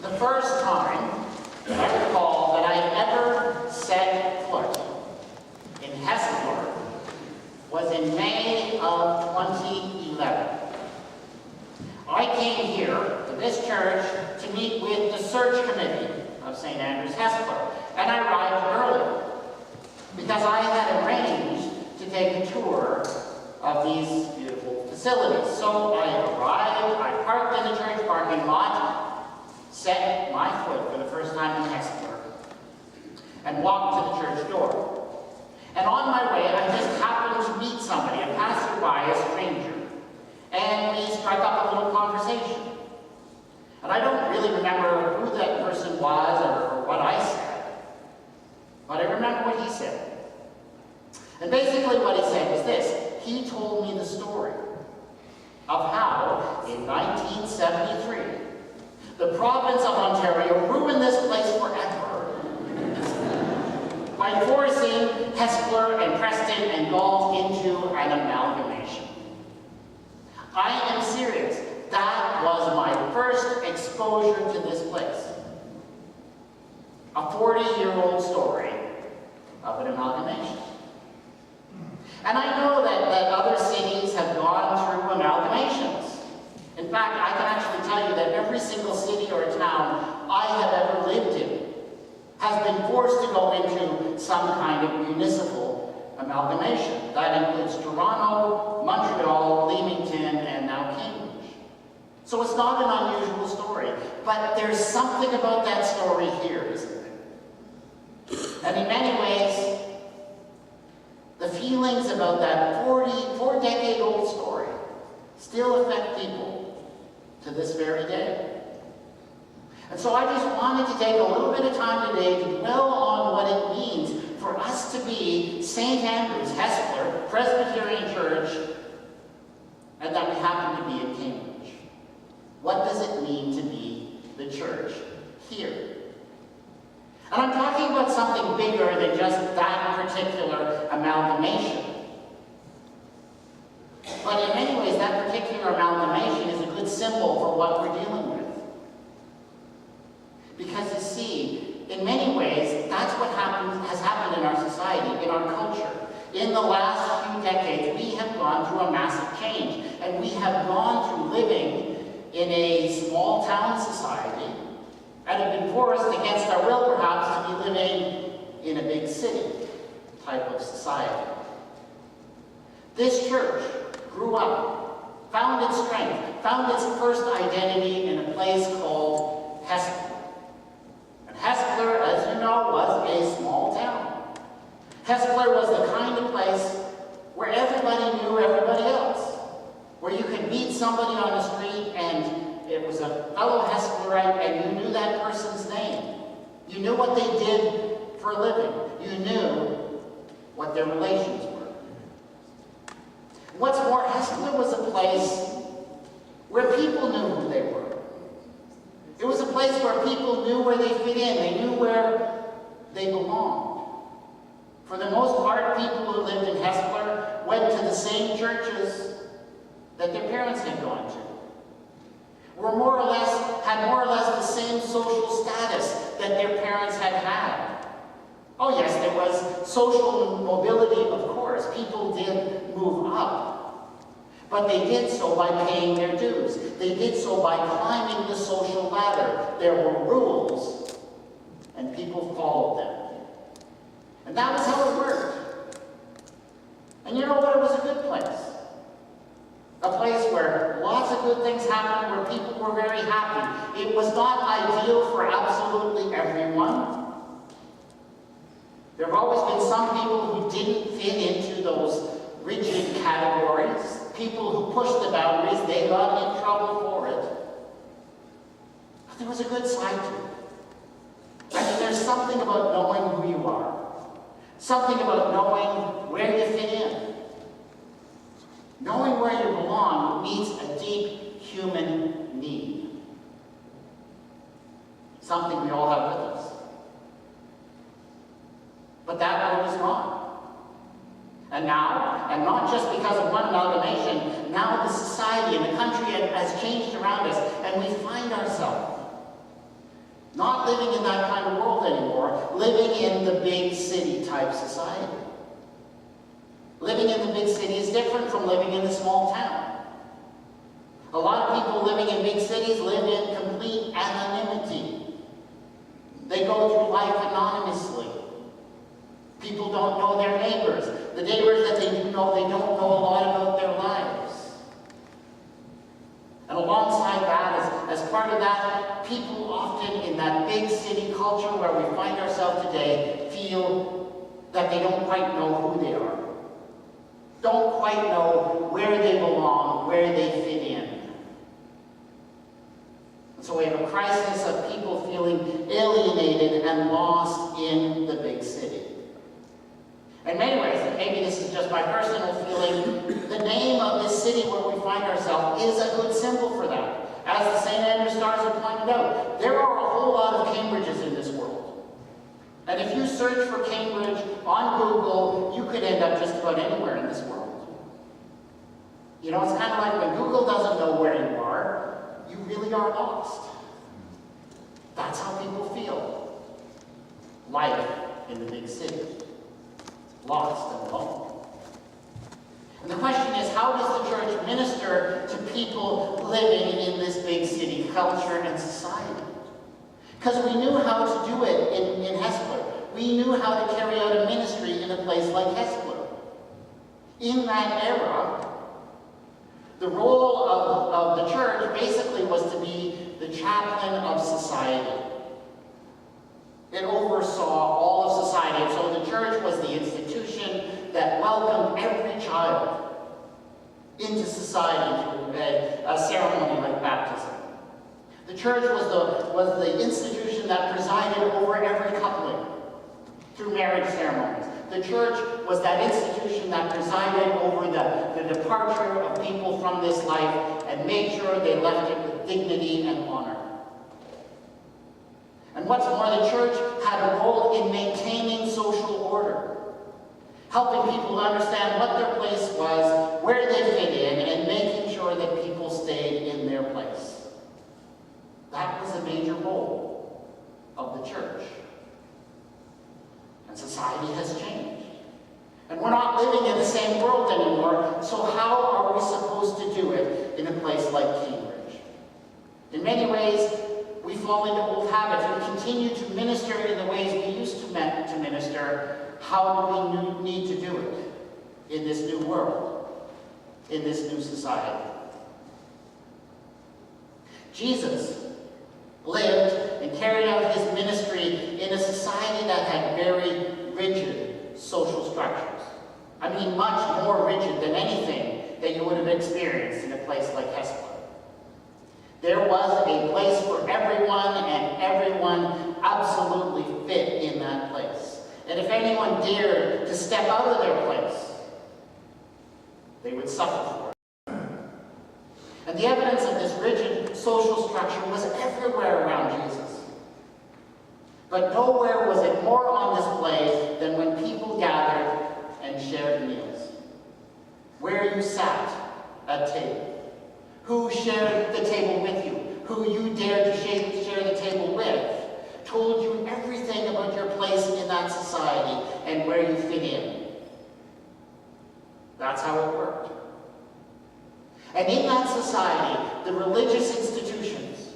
The first time that I recall that I ever set foot in Hespeler was in May of 2011. I came here to this church to meet with the search committee of St. Andrew's Hespeler, and I arrived early because I had arranged to take a tour of these beautiful facilities. So I arrived, I parked in the church parking lot, set my foot for the first time in Hespeler, and walked to the church door. And on my way, I just happened to meet somebody, a passerby, a stranger, and we struck up a little conversation. And I don't really remember who that person was or what I said, but I remember what he said. And basically what he said was this. He told me the story of how, in 1973, the province of Ontario ruined this place forever by forcing Hespeler and Preston and Galt into an amalgamation. I am serious. That was my first exposure to this place. A 40-year-old story of an amalgamation. And I know that other cities have gone through amalgamations. In fact, I can actually tell you that every single city or town I have ever lived in has been forced to go into some kind of municipal amalgamation. That includes Toronto, Montreal, Leamington, and now Cambridge. So it's not an unusual story, but there's something about that story here, isn't there? And in many ways, the feelings about that 4-decade-old story still affect people to this very day. And so I just wanted to take a little bit of time today to dwell on what it means for us to be St. Andrew's Hespeler Presbyterian Church, and that we happen to be in Cambridge. What does it mean to be the church here? And I'm talking about something bigger than just that particular amalgamation. But in many ways, that particular amalgamation is a good symbol for what we're dealing with. Because you see, in many ways, that's what has happened in our society, in our culture. In the last few decades, we have gone through a massive change. And we have gone through living in a small town society and have been forced, against our will perhaps, to be living in a big city type of society. This church grew up, found its strength, found its first identity in a place called Hespeler. And Hespeler, as you know, was a small town. Hespeler was the kind of place where everybody knew everybody else, where you could meet somebody on the street and it was a fellow Hespelerite and you knew that person's name. You knew what they did for a living. You knew what their relations were. What's more, Hespeler was a place where people knew who they were. It was a place where people knew where they fit in. They knew where they belonged. For the most part, people who lived in Hespeler went to the same churches that their parents had gone to. Had more or less the same social status that their parents had had. Oh yes, there was social mobility, of course. People did move up. But they did so by paying their dues. They did so by climbing the social ladder. There were rules, and people followed them. And that was how it worked. And you know what? It was a good place. A place where lots of good things happened, where people were very happy. It was not ideal for absolutely everyone. There have always been some people who didn't fit into those rigid categories. People who pushed the boundaries, they got in trouble for it. But there was a good side to it. I mean, there's something about knowing who you are. Something about knowing where you fit in. Knowing where you belong meets a deep human need. Something we all have with us. But that road is gone. And now, and not just because of one amalgamation, now the society and the country has changed around us, and we find ourselves Not living in that kind of world anymore, living in the big city type society. Living in the big city is different from living in the small town. A lot of people living in big cities live in complete anonymity. They go through life anonymously. People don't know their neighbors. The neighbors that they do know, they don't know a lot about their lives. And alongside that, as part of that, people often in that big city culture where we find ourselves today feel that they don't quite know who they are. Don't quite know where they belong, where they fit in. And so we have a crisis of people feeling alienated and lost in the big city. In many ways, and maybe this is just my personal feeling, the name of this city where we find ourselves is a good symbol for that. As the St. Andrew Stars have pointed out, there are a whole lot of Cambridges in this world. And if you search for Cambridge on Google, you could end up just about anywhere in this world. You know, it's kind of like when Google doesn't know where you are, you really are lost. That's how people feel. Life in the big city. Lost and alone. And the question is, how does the church minister to people living in this big city culture and society? Because we knew how to do it in Hespeler. We knew how to carry out a ministry in a place like Hespeler. In that era, the role of the church basically was to be the chaplain of society. It oversaw all of society, and so the church was the institution that welcomed every child into society through a ceremony like baptism. The church was the institution that presided over every coupling through marriage ceremonies. The church was that institution that presided over the departure of people from this life and made sure they left it with dignity and honor. And what's more, the church had a role in maintaining social order, helping people to understand what their place was, where they fit in, and making sure that people stayed in their place. That was a major role of the church. And society has changed. And we're not living in the same world anymore, so how are we supposed to do it in a place like Cambridge? In many ways, we fall into old habits. We continue to minister in the ways we used to minister. How do we need to do it in this new world, in this new society? Jesus lived and carried out his ministry in a society that had very rigid social structures. I mean, much more rigid than anything that you would have experienced in a place like Hespeler. There was a place for everyone, and everyone absolutely fit in that place. And if anyone dared to step out of their place, they would suffer for it. And the evidence of this rigid social structure was everywhere around Jesus. But nowhere was it more on display than when people gathered and shared meals. Where you sat at table. Who shared the table with you, who you dared to share the table with, told you everything about your place in that society and where you fit in. That's how it worked. And in that society, the religious institutions,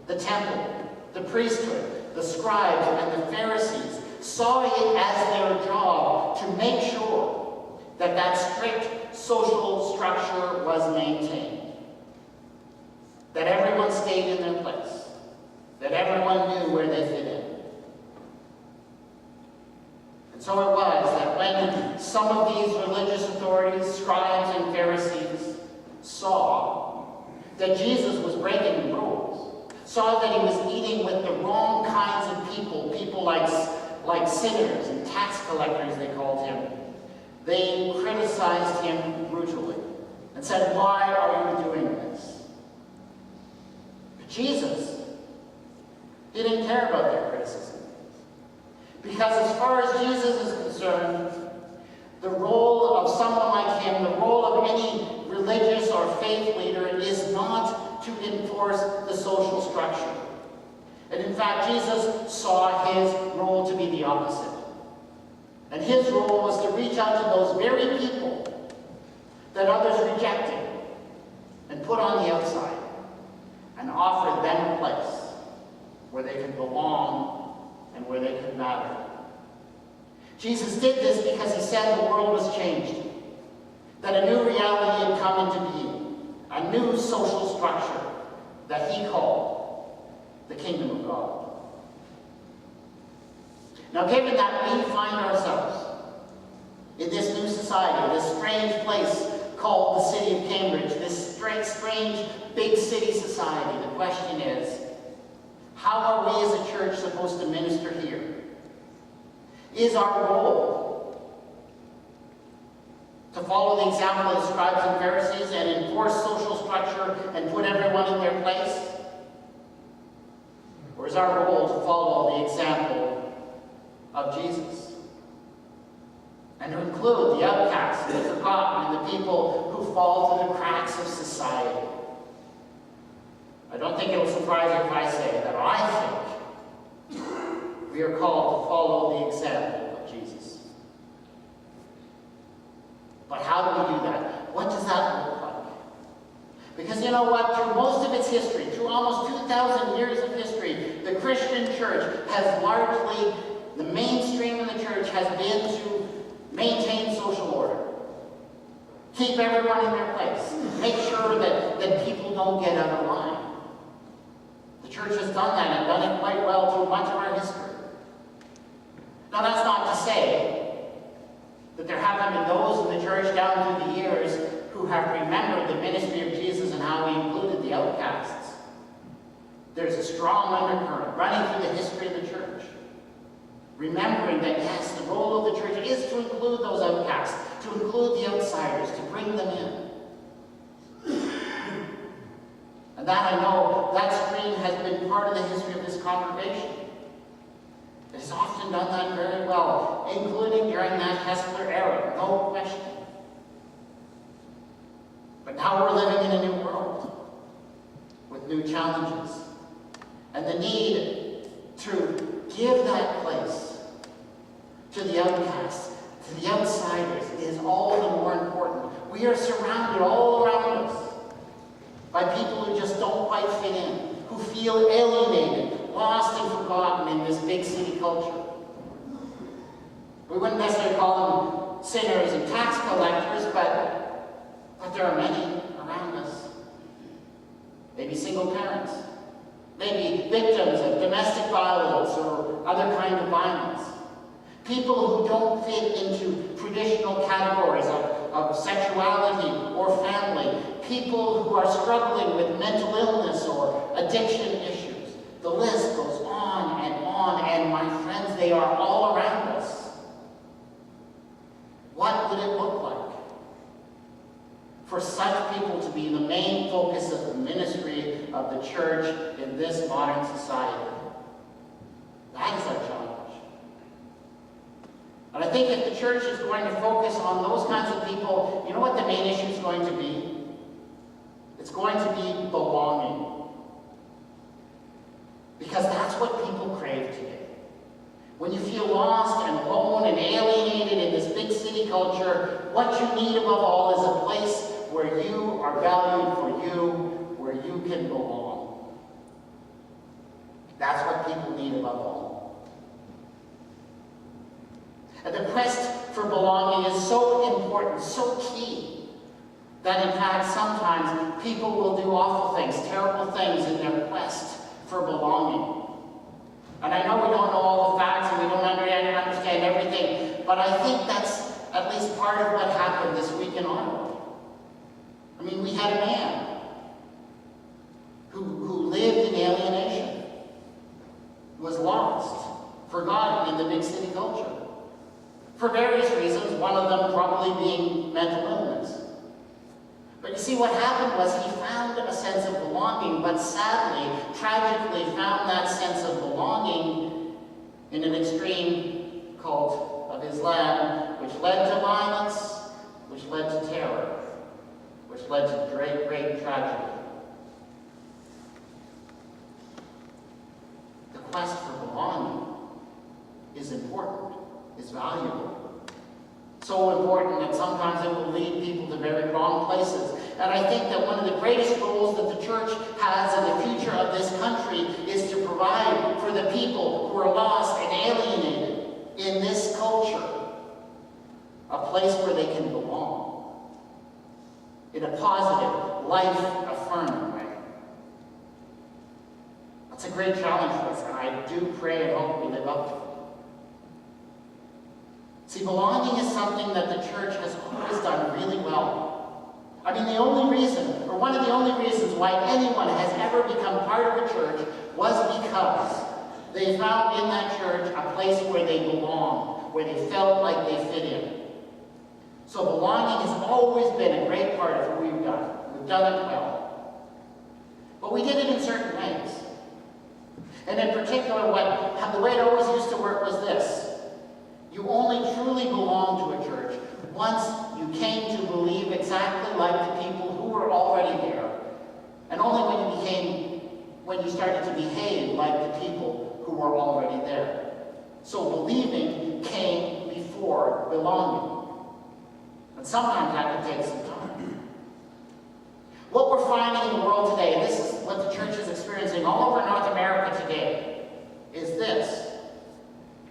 the temple, the priesthood, the scribes, and the Pharisees saw it as their job to make sure that that strict social structure was maintained. That everyone stayed in their place. That everyone knew where they fit in. And so it was that when some of these religious authorities, scribes and Pharisees, saw that Jesus was breaking the rules, saw that he was eating with the wrong kinds of people like sinners and tax collectors, they called him, they criticized him brutally and said, "Why are you doing this?" Jesus didn't care about their criticism. Because as far as Jesus is concerned, the role of someone like him, the role of any religious or faith leader is not to enforce the social structure. And in fact, Jesus saw his role to be the opposite. And his role was to reach out to those very people that others rejected and put on the outside and offer them a place where they could belong and where they could matter. Jesus did this because he said the world was changed, that a new reality had come into being, a new social structure that he called the kingdom of God. Now, given that we find ourselves in this new society, this strange place called the city of Cambridge, this strange big city society, the question is, how are we as a church supposed to minister here? Is our role to follow the example of the scribes and Pharisees and enforce social structure and put everyone in their place? Or is our role to follow the example of Jesus and to include the outcasts, the forgotten, and the people who fall through the cracks of society? I don't think it will surprise you if I say that I think we are called to follow the example of Jesus. But how do we do that? What does that look like? Because you know what? Through most of its history, through almost 2,000 years of history, the Christian church has largely, the mainstream of the church has been to maintain social order. Keep everyone in their place. Make sure that people don't get out of line. The church has done that and done it quite well through much of our history. Now, that's not to say that there haven't been those in the church down through the years who have remembered the ministry of Jesus and how he included the outcasts. There's a strong undercurrent running through the history of the church. Remembering that, yes, the role of the church is to include those outcasts, to include the outsiders, to bring them in. And that, I know, that stream has been part of the history of this congregation. It has often done that very well, including during that Hespeler era, no question. But now we're living in a new world with new challenges. And the need to give that place to the outcasts, to the outsiders, is all the more important. We are surrounded all around us by people who just don't quite fit in, who feel alienated, lost and forgotten in this big city culture. We wouldn't necessarily call them sinners and tax collectors, but there are many around us. Maybe single parents, maybe victims of domestic violence or other kind of violence. People who don't fit into traditional categories of sexuality or family. People who are struggling with mental illness or addiction issues. The list goes on, and my friends, they are all around us. What would it look like for such people to be the main focus of the ministry of the church in this modern society? That is our challenge. And I think if the church is going to focus on those kinds of people, you know what the main issue is going to be? It's going to be belonging. Because that's what people crave today. When you feel lost and alone and alienated in this big city culture, what you need above all is a place where you are valued for you, where you can belong. That's what people need above all. And the quest for belonging is so important, so key, that in fact sometimes people will do awful things, terrible things in their quest for belonging. And I know we don't know all the facts and we don't understand everything, but I think that's at least part of what happened this week in Ottawa. I mean, we had a man who lived in alienation, was lost, forgotten in the big city culture. For various reasons, one of them probably being mental illness. But you see, what happened was he found a sense of belonging, but sadly, tragically, found that sense of belonging in an extreme cult of Islam, which led to violence, which led to terror, which led to great, great tragedy. quest for belonging is important, is valuable. So important that sometimes it will lead people to very wrong places. And I think that one of the greatest roles that the church has in the future of this country is to provide for the people who are lost and alienated in this culture a place where they can belong in a positive, life-affirming way. That's a great challenge for us, and I do pray and hope we live up to it. See, belonging is something that the church has always done really well. I mean, the only reason, or one of the only reasons why anyone has ever become part of a church was because they found in that church a place where they belonged, where they felt like they fit in. So belonging has always been a great part of what we've done. We've done it well. But we did it in certain ways. And in particular, the way it always used to work was this. You only truly belonged to a church once you came to believe exactly like the people who were already there, and only when you started to behave like the people who were already there. So believing came before belonging. And sometimes that can take some time. What we're finding in the world today, and this is what the church is experiencing all over North America today, is this.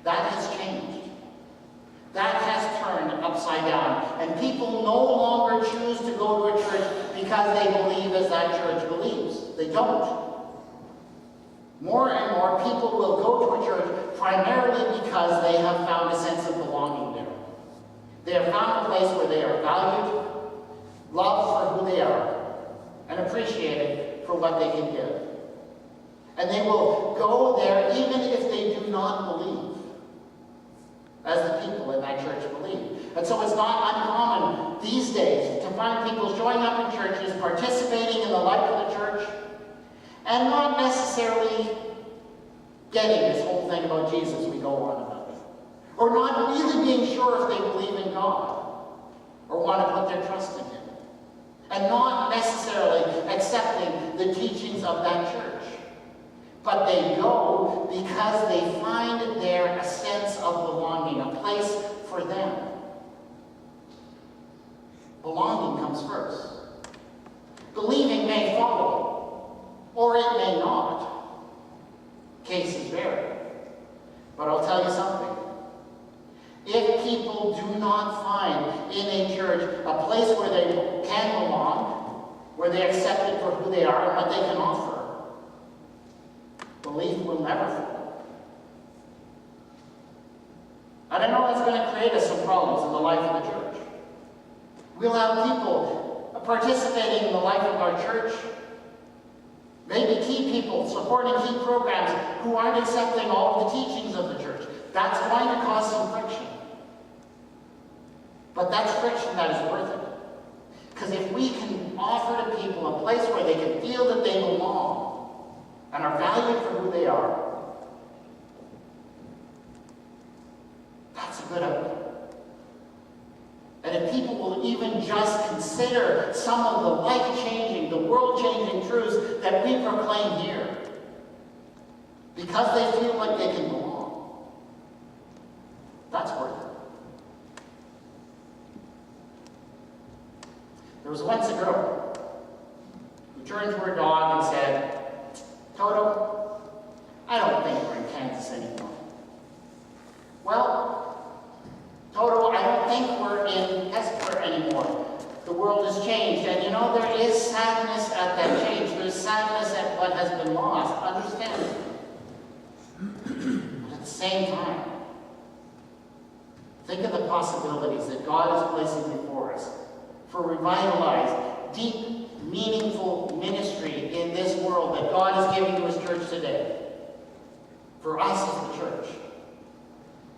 That has changed. That has turned upside down. And people no longer choose to go to a church because they believe as that church believes. They don't. More and more people will go to a church primarily because they have found a sense of belonging there. They have found a place where they are valued, loved for who they are, and appreciated for what they can give. And they will go there even if they do not believe as the people in that church believe. And so it's not uncommon these days to find people showing up in churches, participating in the life of the church, and not necessarily getting this whole thing about Jesus we go on about. Or not really being sure if they believe in God, or want to put their trust in Him. And not necessarily accepting the teachings of that church. But they go because they find there a sense of belonging, a place for them. Belonging comes first. Believing may follow, or it may not. Cases vary. But I'll tell you something. If people do not find in a church a place where they can belong, where they're accepted for who they are and what they can offer, belief will never fall. And I know that's going to create us some problems in the life of the church. We'll have people participating in the life of our church, maybe key people supporting key programs who aren't accepting all of the teachings of the church. That's going to cause some friction. But that's friction that is worth it. Because if we can offer to people a place where they can feel that they belong and are valued for who they are, that's a good outcome. And if people will even just consider some of the life-changing, the world-changing truths that we proclaim here, because they feel like they can belong, that's worth it. There was once a girl who turned to her dog and said, "Toto, I don't think we're in Kansas anymore." "Well, Toto, I don't think we're in Hespeler anymore. The world has changed, and you know, there is sadness at that change. There's sadness at what has been lost. Understand it. But at the same time, think of the possibilities that God is placing before us for revitalized, deep, meaningful ministry in this world that God is giving to His church today. For us as the church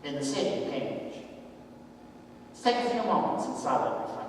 in the city of Cambridge. Let's take a few moments in silent reflection.